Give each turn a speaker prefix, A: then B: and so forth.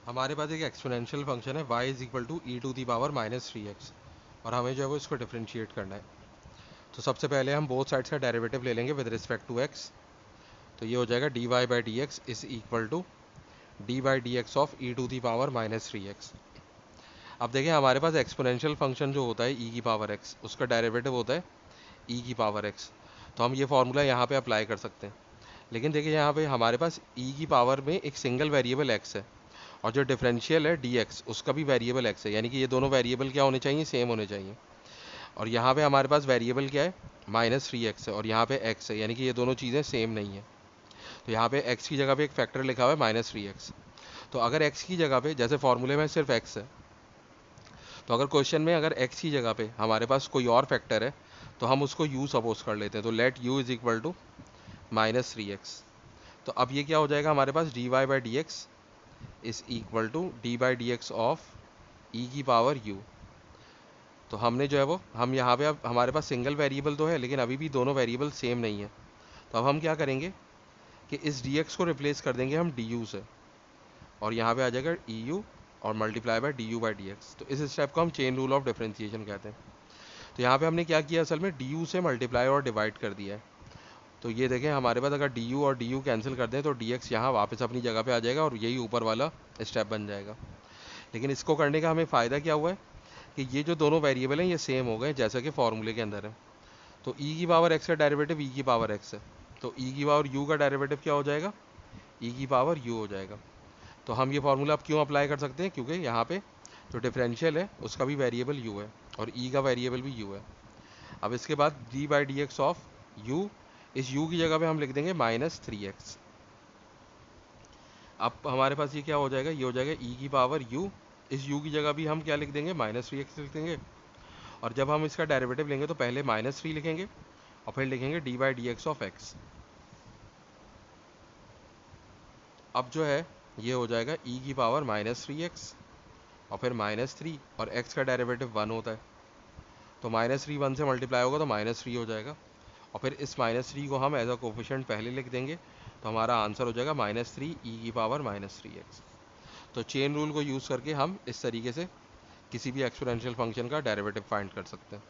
A: हमारे पास एक एक्सपोनेंशियल फंक्शन है y is equal to e to the power minus three x, और हमें जो है वो इसको डिफ्रेंशिएट करना है। तो सबसे पहले हम बोथ साइड्स का डेरिवेटिव ले लेंगे विद रिस्पेक्ट टू x। तो ये हो जाएगा d y by d x is equal to d by d x of e to the power minus three x. अब देखिए हमारे पास एक्सपोनेंशियल फंक्शन जो होता है ई की पावर x, उसका डेरिवेटिव होता है ई की पावर x। तो हम ये फार्मूला यहाँ पे अप्लाई कर सकते हैं। लेकिन देखिए यहाँ पे हमारे पास ई की पावर में एक सिंगल वेरिएबल x है, और जो डिफरेंशियल है dx उसका भी वेरिएबल x है, यानी कि ये दोनों वेरिएबल क्या होने चाहिए, सेम होने चाहिए। और यहाँ पे हमारे पास वेरिएबल क्या है, माइनस थ्री एक्स है, और यहाँ पे x है, यानी कि ये दोनों चीज़ें सेम नहीं है। तो यहाँ पे x की जगह पे एक फैक्टर लिखा हुआ है माइनस थ्री एक्स। तो अगर x की जगह पे, जैसे फॉर्मूले में सिर्फ x है, तो अगर क्वेश्चन में अगर x की जगह पे हमारे पास कोई और फैक्टर है तो हम उसको u सपोज कर लेते हैं। तो let u is equal to minus three x. तो अब ये क्या हो जाएगा हमारे पास, d y by d x is equal to d by d x of e की पावर u। तो हमने जो है वो, हम यहाँ पे अब हमारे पास सिंगल वेरिएबल तो है लेकिन अभी भी दोनों वेरिएबल सेम नहीं है। तो अब हम क्या करेंगे कि इस dx को रिप्लेस कर देंगे हम du से, और यहाँ पे आ जाएगा eu और multiply by du by d x. तो इस स्टेप को हम चेन रूल ऑफ डिफरेंशिएशन कहते हैं। तो यहाँ पे हमने क्या किया, असल में du से मल्टीप्लाई और डिवाइड कर दिया है। तो ये देखें हमारे पास अगर du और du कैंसिल कर दें तो dx यहाँ वापस अपनी जगह पे आ जाएगा, और यही ऊपर वाला स्टेप बन जाएगा। लेकिन इसको करने का हमें फ़ायदा क्या हुआ है कि ये जो दोनों वेरिएबल हैं ये सेम हो गए, जैसा कि फॉर्मूले के अंदर है। तो e की पावर x का डेरिवेटिव e की पावर x है, तो e की पावर u का डेरिवेटिव क्या हो जाएगा, e की पावर u हो जाएगा। तो हम ये फार्मूला अब क्यों अप्लाई कर सकते हैं, क्योंकि यहाँ पे जो डिफरेंशियल है उसका भी वेरिएबल u है और e का वेरिएबल भी u है। अब इसके बाद d by d x of u, इस u की जगह पे हम लिख देंगे माइनस थ्री एक्स। अब हमारे पास ये क्या हो जाएगा, ये हो जाएगा e की पावर u। इस u की जगह भी हम क्या लिख देंगे, माइनस थ्री एक्स लिख देंगे। और जब हम इसका डेरिवेटिव लेंगे तो पहले माइनस थ्री लिखेंगे और फिर लिखेंगे D by d x of x. अब जो है ये हो जाएगा e की पावर माइनस थ्री एक्स और फिर माइनस थ्री, और x का डेरिवेटिव वन होता है। तो माइनस थ्री वन से मल्टीप्लाई होगा तो माइनस थ्री हो जाएगा, और फिर इस माइनस थ्री को हम एज अ कोफिशिएंट पहले लिख देंगे। तो हमारा आंसर हो जाएगा माइनस थ्री ई की पावर माइनस थ्री एक्स। तो चेन रूल को यूज़ करके हम इस तरीके से किसी भी एक्सपोनेंशियल फंक्शन का डेरिवेटिव फाइंड कर सकते हैं।